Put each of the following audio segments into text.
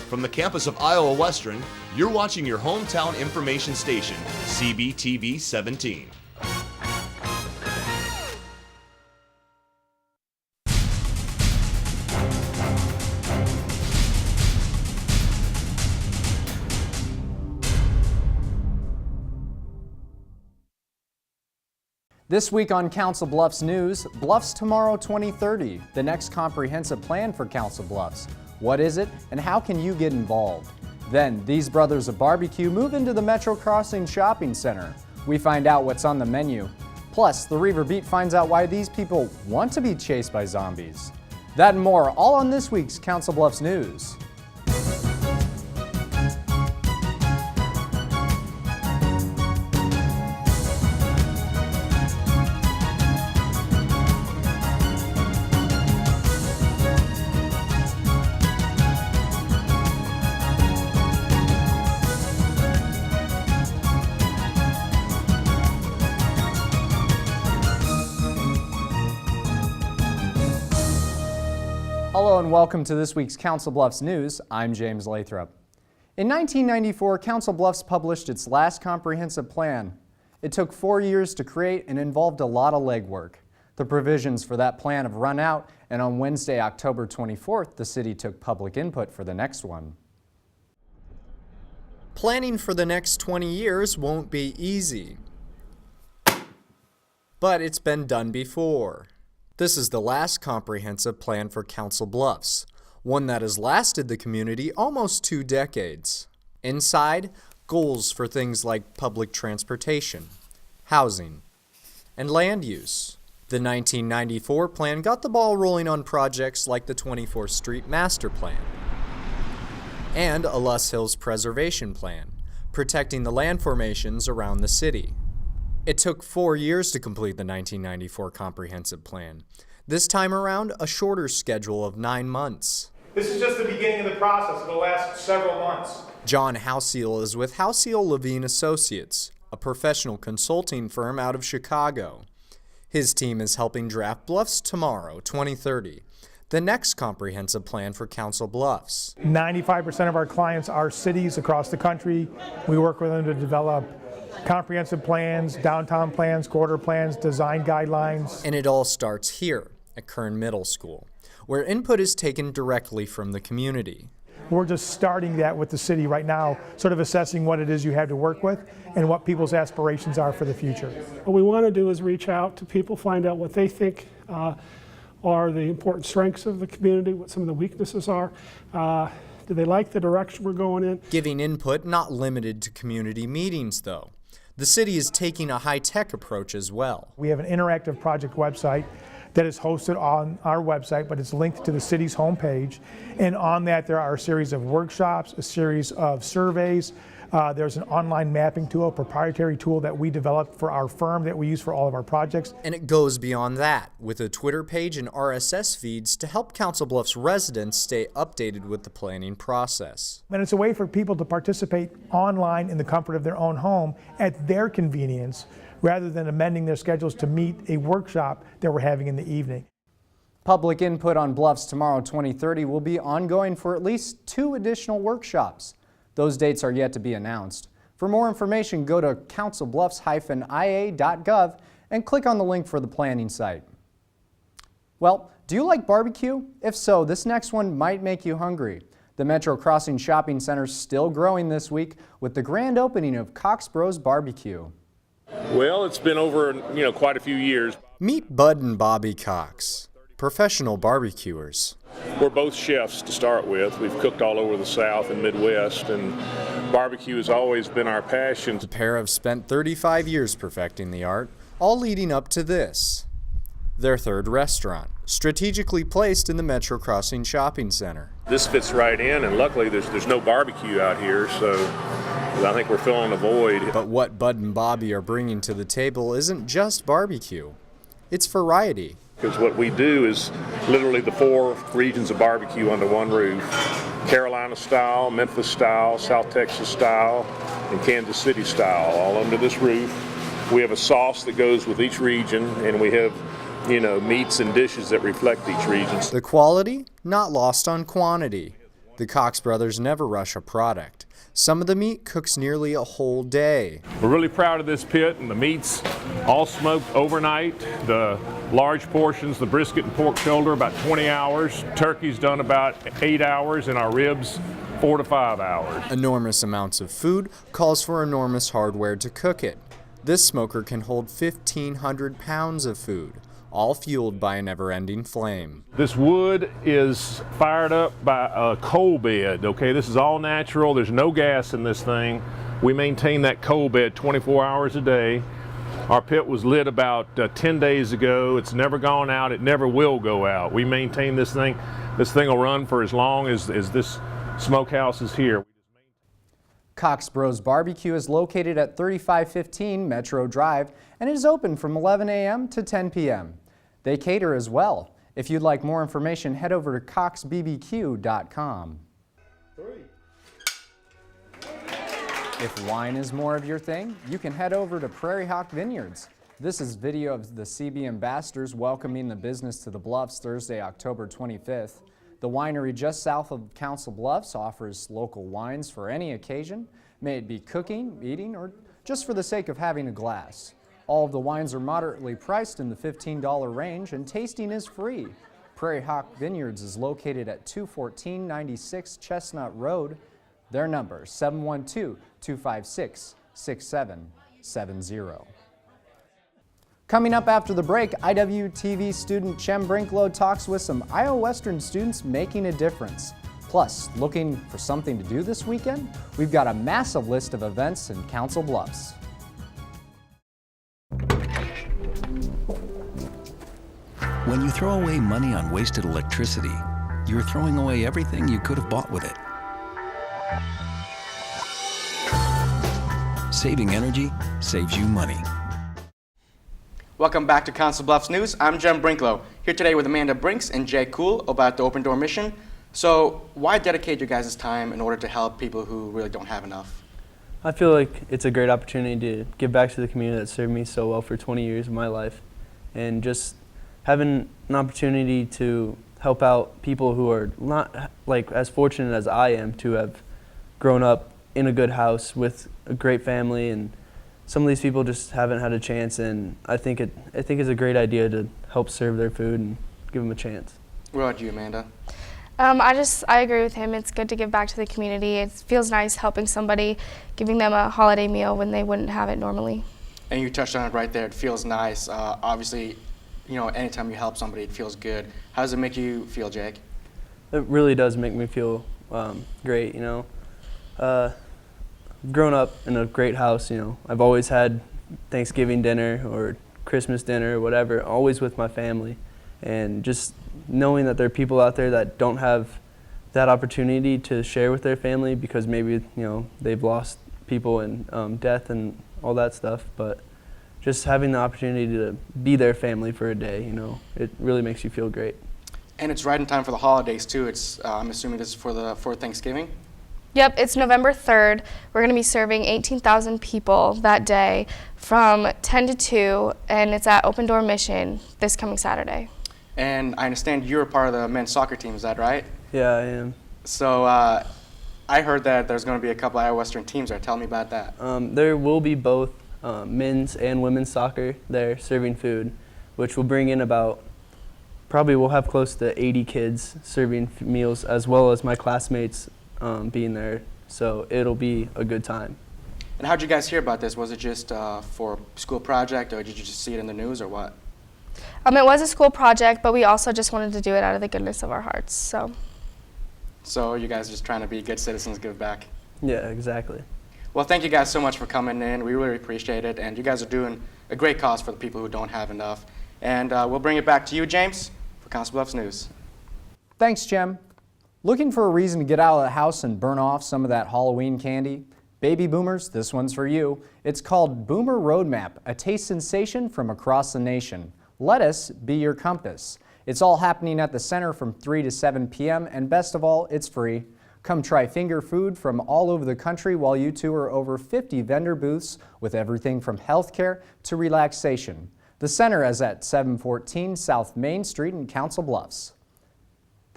From the campus of Iowa Western, you're watching your hometown information station, CBTV 17. This week on Council Bluffs News, Bluffs Tomorrow 2030, the next comprehensive plan for Council Bluffs. What is it and how can you get involved? Then, these brothers of barbecue move into the Metro Crossing Shopping Center. We find out what's on the menu. Plus, the Reaver Beat finds out why these people want to be chased by zombies. That and more, all on this week's Council Bluffs News. Hello and welcome to this week's Council Bluffs News. I'm James Lathrop. In 1994, Council Bluffs published its last comprehensive plan. It took 4 years to create and involved a lot of legwork. The provisions for that plan have run out, and on Wednesday, October 24th, the city took public input for the next one. Planning for the next 20 years won't be easy, but it's been done before. This is the last comprehensive plan for Council Bluffs, one that has lasted the community almost 2 decades. Inside, goals for things like public transportation, housing, and land use. The 1994 plan got the ball rolling on projects like the 24th Street Master Plan and a Luss Hills Preservation Plan, protecting the land formations around the city. It took 4 years to complete the 1994 comprehensive plan. This time around, a shorter schedule of 9 months. This is just the beginning of the process. It'll last several months. John Houseal is with Houseal Levine Associates, a professional consulting firm out of Chicago. His team is helping draft Bluffs Tomorrow 2030, the next comprehensive plan for Council Bluffs. 95% of our clients are cities across the country. We work with them to develop comprehensive plans, downtown plans, quarter plans, design guidelines. And it all starts here at Kern Middle School, where input is taken directly from the community. We're just starting that with the city right now, sort of assessing what it is you have to work with and what people's aspirations are for the future. What we want to do is reach out to people, find out what they think are the important strengths of the community, what some of the weaknesses are. Do they like the direction we're going in? Giving input not limited to community meetings, though. The city is taking a high-tech approach as well. We have an interactive project website that is hosted on our website, but it's linked to the city's homepage. And on that, there are a series of workshops, a series of surveys. There's an online mapping tool, a proprietary tool that we developed for our firm that we use for all of our projects. And it goes beyond that, with a Twitter page and RSS feeds to help Council Bluffs residents stay updated with the planning process. And it's a way for people to participate online in the comfort of their own home at their convenience, rather than amending their schedules to meet a workshop that we're having in the evening. Public input on Bluffs Tomorrow 2030 will be ongoing for at least 2 additional workshops. Those dates are yet to be announced. For more information, go to councilbluffs-ia.gov and click on the link for the planning site. Well, do you like barbecue? If so, this next one might make you hungry. The Metro Crossing Shopping Center is still growing this week with the grand opening of Cox Bros Barbecue. Well, it's been over, quite a few years. Meet Bud and Bobby Cox, professional barbecuers. We're both chefs to start with. We've cooked all over the South and Midwest, and barbecue has always been our passion. The pair have spent 35 years perfecting the art, all leading up to this. Their third restaurant, strategically placed in the Metro Crossing Shopping Center. This fits right in, and luckily there's no barbecue out here, so I think we're filling a void. But what Bud and Bobby are bringing to the table isn't just barbecue. It's variety. Because what we do is literally the 4 regions of barbecue under one roof. Carolina style, Memphis style, South Texas style, and Kansas City style, all under this roof. We have a sauce that goes with each region, and we have, meats and dishes that reflect each region. The quality, not lost on quantity. The Cox brothers never rush a product. Some of the meat cooks nearly a whole day. We're really proud of this pit, and the meat's all smoked overnight. The large portions, the brisket and pork shoulder, about 20 hours. Turkey's done about 8 hours, and our ribs 4 to 5 hours. Enormous amounts of food calls for enormous hardware to cook it. This smoker can hold 1,500 pounds of food, all fueled by a never-ending flame. This wood is fired up by a coal bed, okay? This is all natural. There's no gas in this thing. We maintain that coal bed 24 hours a day. Our pit was lit about 10 days ago. It's never gone out. It never will go out. We maintain this thing. This thing will run for as long as this smokehouse is here. Cox Bros Barbecue is located at 3515 Metro Drive and is open from 11 a.m. to 10 p.m. They cater as well. If you'd like more information, head over to coxbbq.com. If wine is more of your thing, you can head over to Prairie Hawk Vineyards. This is video of the CB ambassadors welcoming the business to the Bluffs Thursday, October 25th. The winery just south of Council Bluffs offers local wines for any occasion, may it be cooking, eating, or just for the sake of having a glass. All of the wines are moderately priced in the $15 range, and tasting is free. Prairie Hawk Vineyards is located at 21496 Chestnut Road. Their number, 712-256-6770. Coming up after the break, IWTV student Chem Brinklow talks with some Iowa Western students making a difference. Plus, looking for something to do this weekend? We've got a massive list of events in Council Bluffs. When you throw away money on wasted electricity, you're throwing away everything you could have bought with it. Saving energy saves you money. Welcome back to Council Bluffs News. I'm Jem Brinklow, here today with Amanda Brinks and Jay Cool about the Open Door mission. So why dedicate your guys' time in order to help people who really don't have enough? I feel like it's a great opportunity to give back to the community that served me so well for 20 years of my life, and just having an opportunity to help out people who are not like as fortunate as I am to have grown up in a good house with a great family, and some of these people just haven't had a chance, and I think it's a great idea to help serve their food and give them a chance. What about you, Amanda? I agree with him. It's good to give back to the community. It feels nice helping somebody, giving them a holiday meal when they wouldn't have it normally. And you touched on it right there. It feels nice. Obviously, you know, anytime you help somebody, it feels good. How does it make you feel, Jake? It really does make me feel great, you know. Grown up in a great house, you know. I've always had Thanksgiving dinner or Christmas dinner or whatever, always with my family. And just knowing that there are people out there that don't have that opportunity to share with their family because maybe, you know, they've lost people in death and all that stuff, but just having the opportunity to be their family for a day, you know, it really makes you feel great. And it's right in time for the holidays too. It's I'm assuming this is for Thanksgiving? Yep, it's November 3rd. We're going to be serving 18,000 people that day from 10 to 2, and it's at Open Door Mission this coming Saturday. And I understand you're a part of the men's soccer team, is that right? Yeah, I am. So I heard that there's going to be a couple Iowa Western teams there. Tell me about that. There will be both men's and women's soccer there serving food, which will bring in we'll have close to 80 kids serving meals, as well as my classmates being there. So it'll be a good time. And how'd you guys hear about this? Was it just for a school project, or did you just see it in the news, or what? It was a school project, but we also just wanted to do it out of the goodness of our hearts. So you guys are just trying to be good citizens, give back. Yeah, exactly. Well, thank you guys so much for coming in. We really appreciate it. And you guys are doing a great cause for the people who don't have enough. And we'll bring it back to you, James, for Council Bluffs News. Thanks, Jem. Looking for a reason to get out of the house and burn off some of that Halloween candy? Baby boomers, this one's for you. It's called Boomer Roadmap, a taste sensation from across the nation. Let us be your compass. It's all happening at the center from 3 to 7 p.m. and best of all, it's free. Come try finger food from all over the country while you tour over 50 vendor booths with everything from healthcare to relaxation. The center is at 714 South Main Street in Council Bluffs.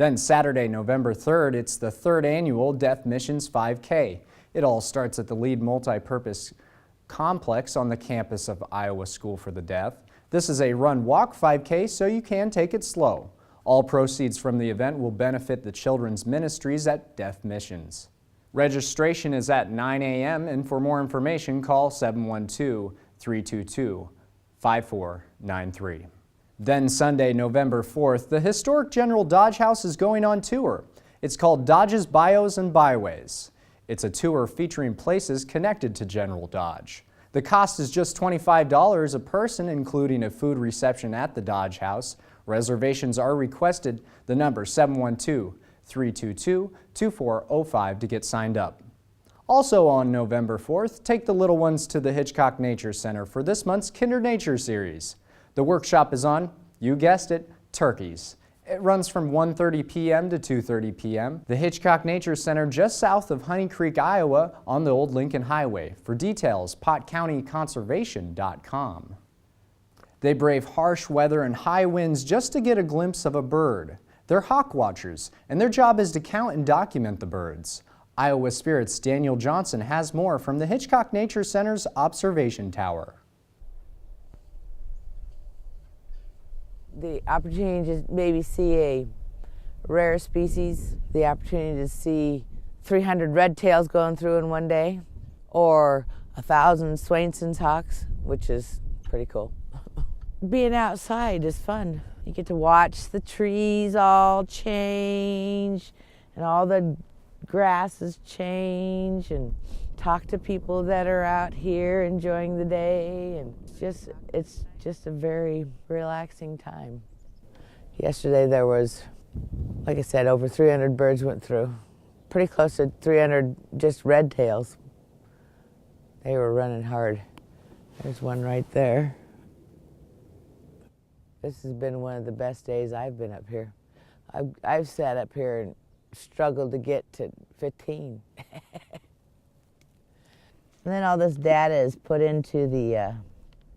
Then Saturday, November 3rd, it's the 3rd annual Deaf Missions 5K. It all starts at the Lead Multipurpose Complex on the campus of Iowa School for the Deaf. This is a run-walk 5K, so you can take it slow. All proceeds from the event will benefit the children's ministries at Deaf Missions. Registration is at 9 a.m. and for more information, call 712-322-5493. Then Sunday, November 4th, the historic General Dodge House is going on tour. It's called Dodge's Bios and Byways. It's a tour featuring places connected to General Dodge. The cost is just $25 a person, including a food reception at the Dodge House. Reservations are requested. The number 712-322-2405 to get signed up. Also on November 4th, take the little ones to the Hitchcock Nature Center for this month's Kinder Nature series. The workshop is on, you guessed it, turkeys. It runs from 1:30 p.m. to 2:30 p.m. The Hitchcock Nature Center just south of Honey Creek, Iowa on the old Lincoln Highway. For details, potcountyconservation.com. They brave harsh weather and high winds just to get a glimpse of a bird. They're hawk watchers, and their job is to count and document the birds. Iowa Spirit's Daniel Johnson has more from the Hitchcock Nature Center's observation tower. The opportunity to maybe see a rare species, the opportunity to see 300 red tails going through in one day, or 1,000 Swainson's hawks, which is pretty cool. Being outside is fun. You get to watch the trees all change and all the grasses change and talk to people that are out here enjoying the day, and it's just a very relaxing time. Yesterday there was, like I said, over 300 birds went through. Pretty close to 300 just red tails. They were running hard. There's one right there. This has been one of the best days I've been up here. I've sat up here and struggled to get to 15. And then all this data is put into the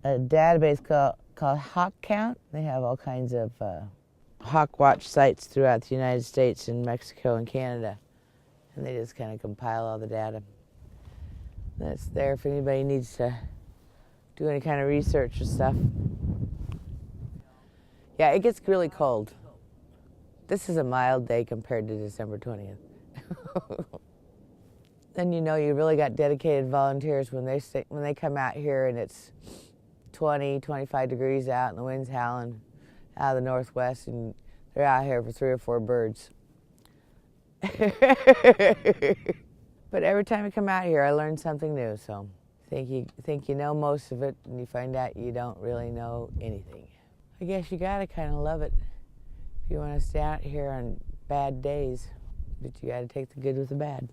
a database called Hawk Count. They have all kinds of hawk watch sites throughout the United States and Mexico and Canada. And they just kind of compile all the data. And it's there if anybody needs to do any kind of research or stuff. Yeah, it gets really cold. This is a mild day compared to December 20th. Then you know you really got dedicated volunteers when they come out here and it's 20, 25 degrees out and the wind's howling out of the northwest, and they're out here for 3 or 4 birds. But every time I come out here, I learn something new. So think you know most of it, and you find out you don't really know anything. I guess you gotta kind of love it if you want to stay out here on bad days, but you gotta take the good with the bad.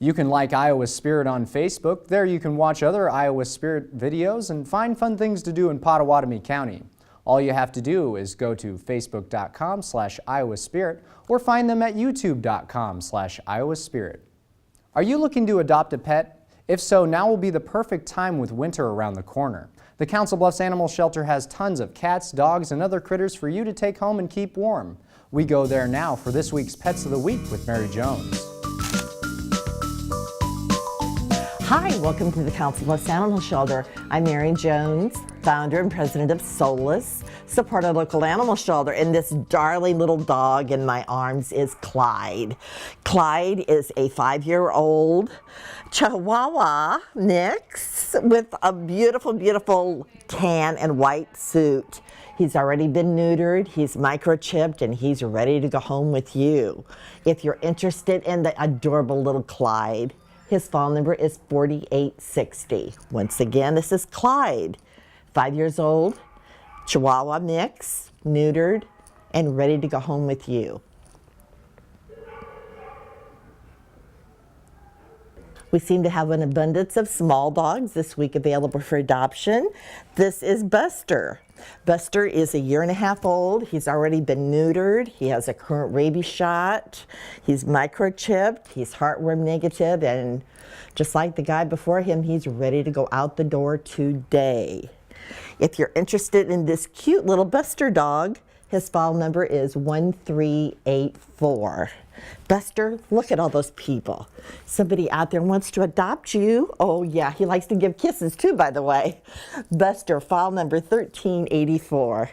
You can like Iowa Spirit on Facebook. There you can watch other Iowa Spirit videos and find fun things to do in Pottawatomie County. All you have to do is go to facebook.com/Iowa Spirit or find them at youtube.com/Iowa Spirit. Are you looking to adopt a pet? If so, now will be the perfect time with winter around the corner. The Council Bluffs Animal Shelter has tons of cats, dogs, and other critters for you to take home and keep warm. We go there now for this week's Pets of the Week with Mary Jones. Hi, welcome to the Council Bluffs Animal Shelter. I'm Mary Jones, founder and president of Solus, support a local animal shelter, and this darling little dog in my arms is Clyde. Clyde is a 5-year-old Chihuahua mix with a beautiful, beautiful tan and white suit. He's already been neutered, he's microchipped, and he's ready to go home with you. If you're interested in the adorable little Clyde, his phone number is 4860. Once again, this is Clyde, 5 years old, Chihuahua mix, neutered, and ready to go home with you. We seem to have an abundance of small dogs this week available for adoption. This is Buster. Buster is 1.5 years old. He's already been neutered. He has a current rabies shot. He's microchipped. He's heartworm negative, and just like the guy before him, he's ready to go out the door today. If you're interested in this cute little Buster dog, His file number is 1384. Buster, look at all those people. Somebody out there wants to adopt you. Oh yeah, he likes to give kisses too, by the way. Buster, file number 1384.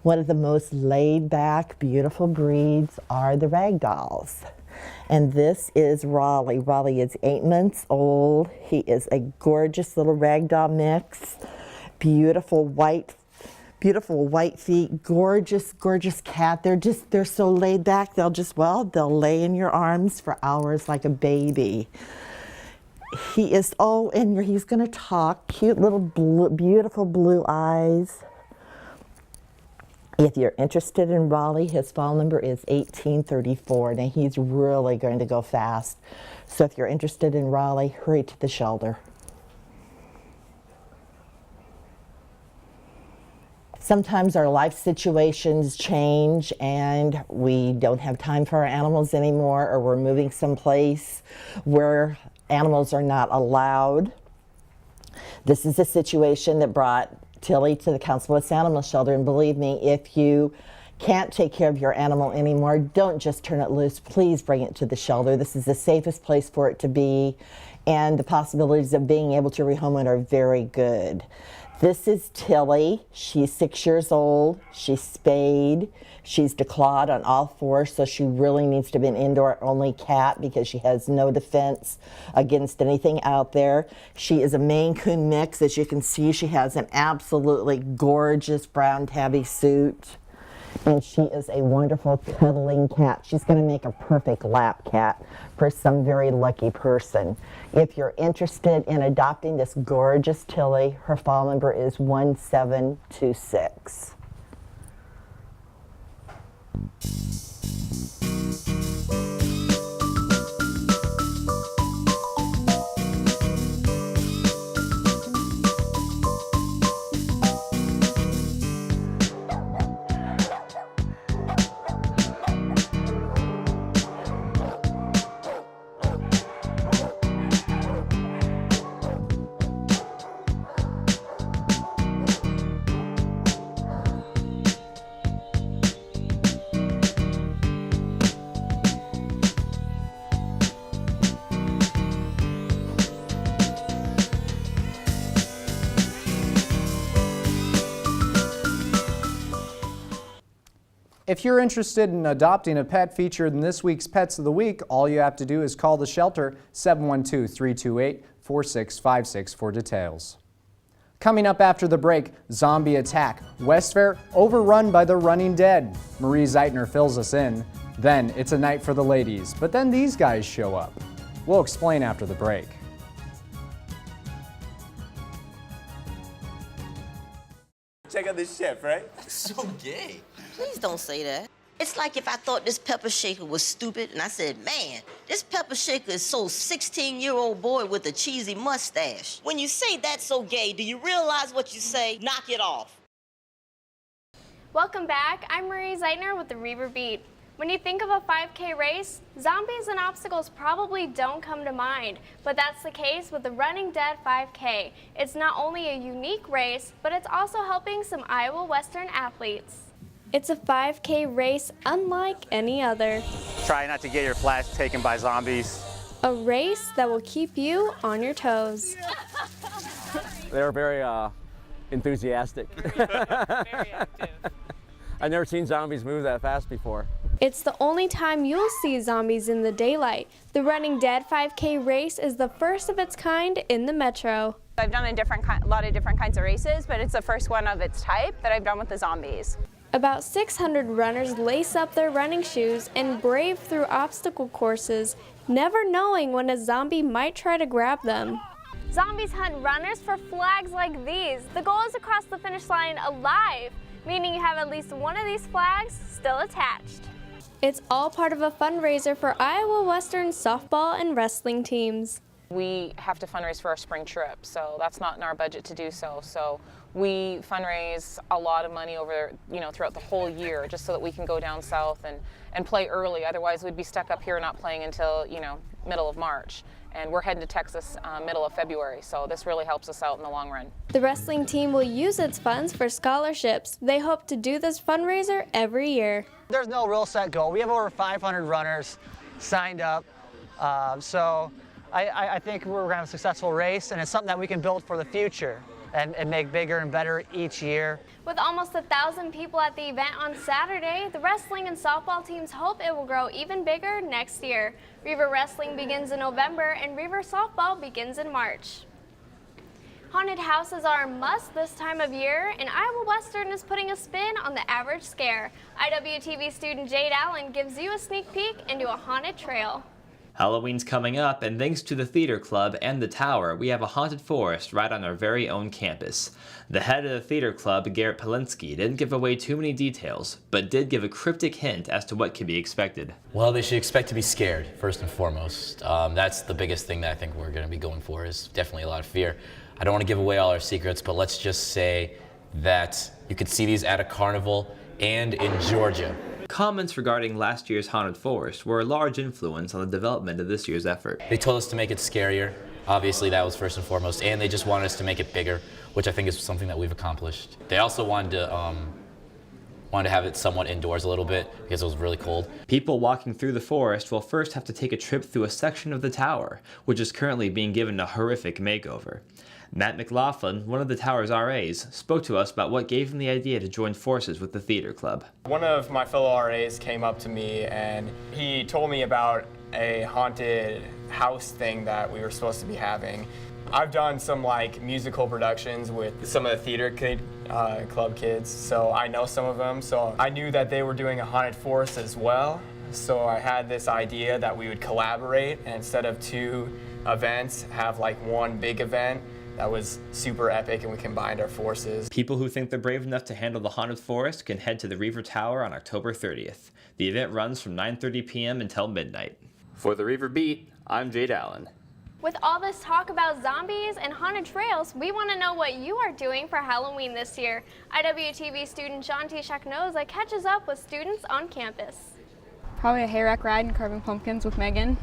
One of the most laid-back, beautiful breeds are the ragdolls. And this is Raleigh. Raleigh is 8 months old. He is a gorgeous little ragdoll mix. Beautiful white feet, gorgeous, gorgeous cat. They're so laid back. They'll lay in your arms for hours like a baby. He is, and he's gonna talk. Cute little beautiful blue eyes. If you're interested in Raleigh, his file number is 1834. Now he's really going to go fast. So if you're interested in Raleigh, hurry to the shelter. Sometimes our life situations change and we don't have time for our animals anymore, or we're moving someplace where animals are not allowed. This is a situation that brought Tilly to the Council Bluffs Animal Shelter, and believe me, if you can't take care of your animal anymore, don't just turn it loose. Please bring it to the shelter. This is the safest place for it to be, and the possibilities of being able to rehome it are very good. This is Tilly. She's 6 years old. She's spayed. She's declawed on all fours, so she really needs to be an indoor-only cat because she has no defense against anything out there. She is a Maine Coon mix. As you can see, she has an absolutely gorgeous brown tabby suit. And she is a wonderful cuddling cat. She's going to make a perfect lap cat for some very lucky person. If you're interested in adopting this gorgeous Tilly, her file number is 1726. If you're interested in adopting a pet featured in this week's Pets of the Week, all you have to do is call the shelter 712-328-4656 for details. Coming up after the break, zombie attack. West Fair overrun by the running dead. Marie Zeitner fills us in. Then it's a night for the ladies, but then these guys show up. We'll explain after the break. Check out this chef, right? So gay. Please don't say that. It's like if I thought this pepper shaker was stupid and I said, man, this pepper shaker is so 16-year-old boy with a cheesy mustache. When you say that's so gay, do you realize what you say? Knock it off. Welcome back. I'm Marie Zeitner with the Reaver Beat. When you think of a 5K race, zombies and obstacles probably don't come to mind, but that's the case with the Running Dead 5K. It's not only a unique race, but it's also helping some Iowa Western athletes. It's a 5K race unlike any other. Try not to get your flash taken by zombies. A race that will keep you on your toes. They're very enthusiastic. Very active. I've never seen zombies move that fast before. It's the only time you'll see zombies in the daylight. The Running Dead 5K race is the first of its kind in the Metro. I've done a lot of different kinds of races, but it's the first one of its type that I've done with the zombies. About 600 runners lace up their running shoes and brave through obstacle courses, never knowing when a zombie might try to grab them. Zombies hunt runners for flags like these. The goal is to cross the finish line alive, meaning you have at least one of these flags still attached. It's all part of a fundraiser for Iowa Western softball and wrestling teams. We have to fundraise for our spring trip, so that's not in our budget to do so. So we fundraise a lot of money over, throughout the whole year, just so that we can go down south and play early. Otherwise, we'd be stuck up here not playing until, middle of March. And we're heading to Texas middle of February, so this really helps us out in the long run. The wrestling team will use its funds for scholarships. They hope to do this fundraiser every year. There's no real set goal. We have over 500 runners signed up, so I think we're going to have a successful race, and it's something that we can build for the future and make bigger and better each year. With almost 1,000 people at the event on Saturday, the wrestling and softball teams hope it will grow even bigger next year. Reaver Wrestling begins in November and Reaver Softball begins in March. Haunted houses are a must this time of year, and Iowa Western is putting a spin on the average scare. IWTV student Jade Allen gives you a sneak peek into a haunted trail. Halloween's coming up, and thanks to the Theater Club and the Tower, we have a haunted forest right on our very own campus. The head of the Theater Club, Garrett Polinsky, didn't give away too many details, but did give a cryptic hint as to what can be expected. Well, they should expect to be scared, first and foremost. That's the biggest thing that I think we're going to be going for, is definitely a lot of fear. I don't want to give away all our secrets, but let's just say that you could see these at a carnival and in Georgia. Comments regarding last year's haunted forest were a large influence on the development of this year's effort. They told us to make it scarier. Obviously, that was first and foremost, and they just wanted us to make it bigger, which I think is something that we've accomplished. They also wanted to have it somewhat indoors a little bit because it was really cold. People walking through the forest will first have to take a trip through a section of the tower, which is currently being given a horrific makeover. Matt McLaughlin, one of the tower's RAs, spoke to us about what gave him the idea to join forces with the Theater Club. One of my fellow RAs came up to me and he told me about a haunted house thing that we were supposed to be having. I've done some musical productions with some of the theater club kids, so I know some of them. So I knew that they were doing a haunted forest as well. So I had this idea that we would collaborate, and instead of two events, have one big event that was super epic, and we combined our forces. People who think they're brave enough to handle the haunted forest can head to the Reaver Tower on October 30th. The event runs from 9:30 p.m. until midnight. For the Reaver Beat, I'm Jade Allen. With all this talk about zombies and haunted trails, we want to know what you are doing for Halloween this year. IWTV student Shanti Shaknoza catches up with students on campus. Probably a hayrack ride and carving pumpkins with Megan.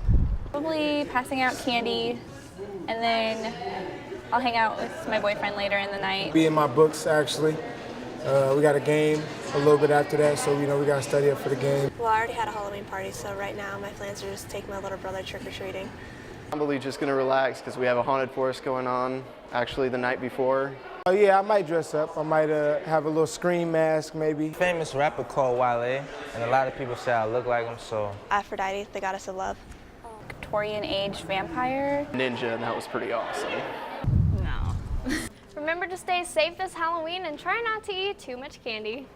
Probably passing out candy, and then I'll hang out with my boyfriend later in the night. Be in my books, actually. We got a game a little bit after that, so we got to study up for the game. Well, I already had a Halloween party, so right now my plans are just to take my little brother trick-or-treating. I'm probably just going to relax because we have a haunted forest going on actually the night before. Oh yeah, I might dress up. I might have a little scream mask maybe. Famous rapper called Wale, and a lot of people say I look like him, so. Aphrodite, the goddess of love. Victorian age vampire. Ninja, and that was pretty awesome. No. Remember to stay safe this Halloween and try not to eat too much candy.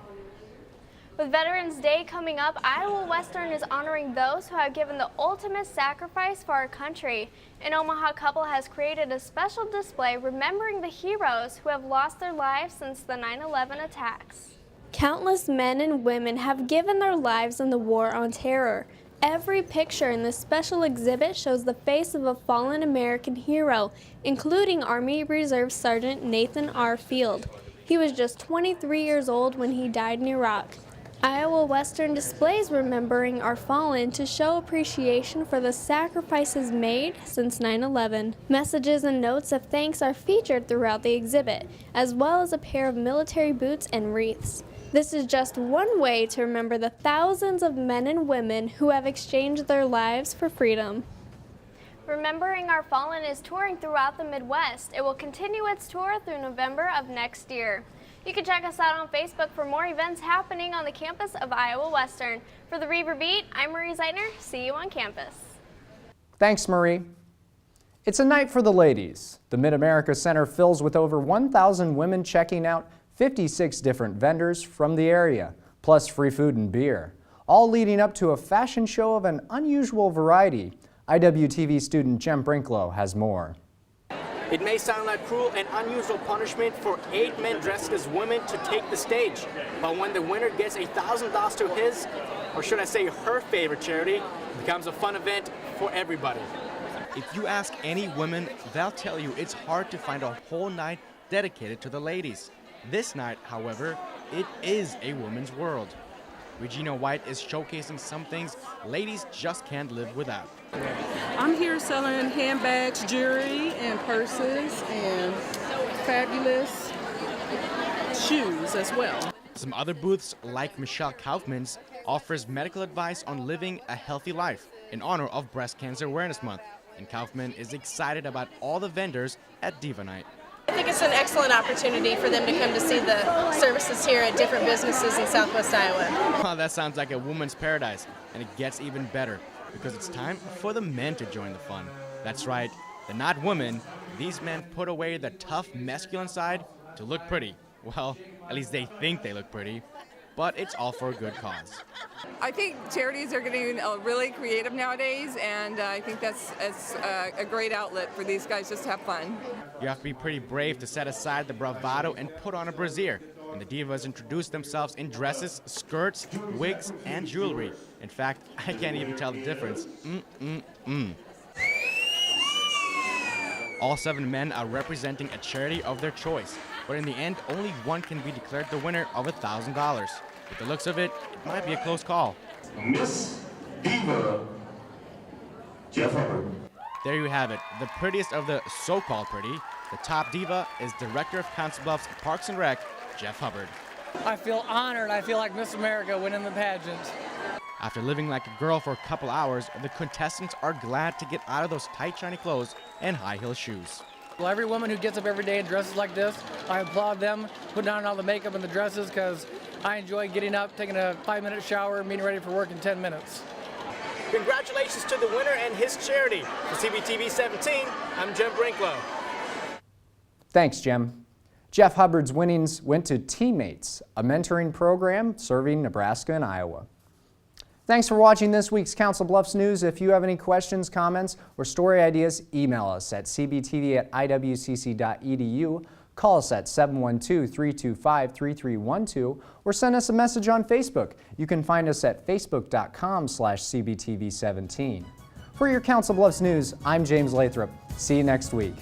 With Veterans Day coming up, Iowa Western is honoring those who have given the ultimate sacrifice for our country. An Omaha couple has created a special display remembering the heroes who have lost their lives since the 9/11 attacks. Countless men and women have given their lives in the war on terror. Every picture in this special exhibit shows the face of a fallen American hero, including Army Reserve Sergeant Nathan R. Field. He was just 23 years old when he died in Iraq. Iowa Western displays remembering our fallen to show appreciation for the sacrifices made since 9/11. Messages and notes of thanks are featured throughout the exhibit, as well as a pair of military boots and wreaths. This is just one way to remember the thousands of men and women who have exchanged their lives for freedom. Remembering Our Fallen is touring throughout the Midwest. It will continue its tour through November of next year. You can check us out on Facebook for more events happening on the campus of Iowa Western. For the Reaver Beat, I'm Marie Zeitner. See you on campus. Thanks, Marie. It's a night for the ladies. The Mid-America Center fills with over 1,000 women checking out 56 different vendors from the area, plus free food and beer, all leading up to a fashion show of an unusual variety. IWTV student Jem Brinklow has more. It may sound like cruel and unusual punishment for 8 men dressed as women to take the stage, but when the winner gets $1,000 to his, or should I say her favorite charity, it becomes a fun event for everybody. If you ask any woman, they'll tell you it's hard to find a whole night dedicated to the ladies. This night, however, it is a woman's world. Regina White is showcasing some things ladies just can't live without. I'm here selling handbags, jewelry, and purses, and fabulous shoes as well. Some other booths, like Michelle Kaufman's, offers medical advice on living a healthy life in honor of Breast Cancer Awareness Month. And Kaufman is excited about all the vendors at Diva Night. I think it's an excellent opportunity for them to come to see the services here at different businesses in Southwest Iowa. Well, that sounds like a woman's paradise, and it gets even better because it's time for the men to join the fun. That's right, they're not women. These men put away the tough masculine side to look pretty. Well, at least they think they look pretty, but it's all for a good cause. I think charities are getting really creative nowadays, and I think that's a great outlet for these guys just to have fun. You have to be pretty brave to set aside the bravado and put on a brassiere. And the divas introduce themselves in dresses, skirts, wigs, and jewelry. In fact, I can't even tell the difference. All 7 men are representing a charity of their choice, but in the end, only one can be declared the winner of $1,000. With the looks of it, it might be a close call. Miss Diva, Jeff Hubbard. There you have it, the prettiest of the so-called pretty. The top diva is Director of Council Bluffs Parks and Rec, Jeff Hubbard. I feel honored. I feel like Miss America winning the pageant. After living like a girl for a couple hours, the contestants are glad to get out of those tight, shiny clothes and high-heel shoes. Well, every woman who gets up every day and dresses like this, I applaud them, putting on all the makeup and the dresses, because I enjoy getting up, taking a 5-minute shower, and being ready for work in 10 minutes. Congratulations to the winner and his charity. For CBTV 17, I'm Jim Brinklow. Thanks, Jim. Jeff Hubbard's winnings went to Teammates, a mentoring program serving Nebraska and Iowa. Thanks for watching this week's Council Bluffs News. If you have any questions, comments, or story ideas, email us at cbtv@iwcc.edu, call us at 712-325-3312, or send us a message on Facebook. You can find us at facebook.com/cbtv17. For your Council Bluffs News, I'm James Lathrop. See you next week.